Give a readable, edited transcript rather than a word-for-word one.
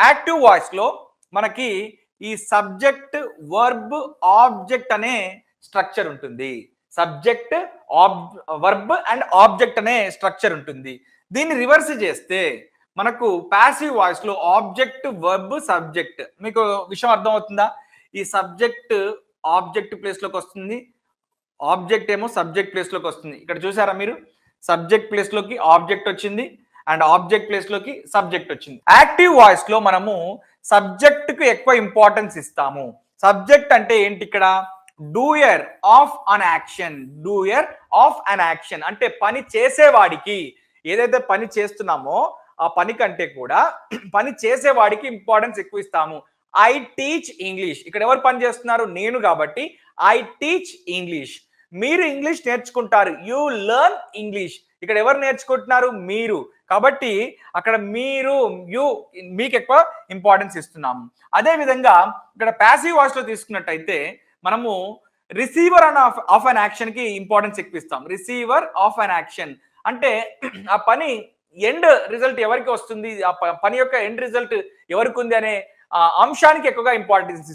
Active voice లో మనకి ఈ సబ్జెక్ట్ వర్బ్ ఆబ్జెక్ట్ అనే స్ట్రక్చర్ ఉంటుంది. సబ్జెక్ట్ వర్బ్ అండ్ ఆబ్జెక్ట్ అనే స్ట్రక్చర్ ఉంటుంది. దీన్ని రివర్స్ చేస్తే మనకు ప్యాసివ్ వాయిస్ లో ఆబ్జెక్ట్ వర్బ్ సబ్జెక్ట్. మీకు విషయం అర్థమవుతుందా? ఈ సబ్జెక్ట్ ఆబ్జెక్ట్ ప్లేస్ లోకి వస్తుంది, ఆబ్జెక్ట్ ఏమో సబ్జెక్ట్ ప్లేస్ లోకి వస్తుంది. ఇక్కడ చూసారా మీరు? సబ్జెక్ట్ ప్లేస్ లోకి ఆబ్జెక్ట్ వచ్చింది అండ్ ఆబ్జెక్ట్ ప్లేస్ లోకి సబ్జెక్ట్ వచ్చింది. యాక్టివ్ వాయిస్ లో మనము సబ్జెక్ట్ కు ఎక్కువ ఇంపార్టెన్స్ ఇస్తాము. సబ్జెక్ట్ అంటే ఏంటి? ఇక్కడ doer of an action. Doer of an action అంటే పని చేసేవాడికి, ఏదైతే పని చేస్తున్నామో ఆ పని కంటే కూడా పని చేసేవాడికి ఇంపార్టెన్స్ ఎక్కువ ఇస్తాము. I teach English. ఇక్కడ ఎవరు పని చేస్తున్నారు? నేను. కాబట్టి ఐ టీచ్ ఇంగ్లీష్. మీరు ఇంగ్లీష్ నేర్చుకుంటారు. You learn English. ఇక్కడ ఎవరు నేర్చుకుంటున్నారు? మీరు. కాబట్టి అక్కడ మీరు, యూ, మీకు ఎక్కువ ఇంపార్టెన్స్ ఇస్తున్నాము. అదే విధంగా ఇక్కడ ప్యాసివ్ వాయిస్ లో తీసుకున్నట్టయితే మనము రిసీవర్ ఆఫ్ అన్ యాక్షన్ కి ఇంపార్టెన్స్ ఎక్కువ ఇస్తాం. రిసీవర్ ఆఫ్ అన్ యాక్షన్ అంటే ఆ పని ఎండ్ రిజల్ట్ ఎవరికి వస్తుంది, ఆ పని యొక్క ఎండ్ రిజల్ట్ ఎవరికి ఉంది అనే అంశానికి ఎక్కువగా ఇంపార్టెన్స్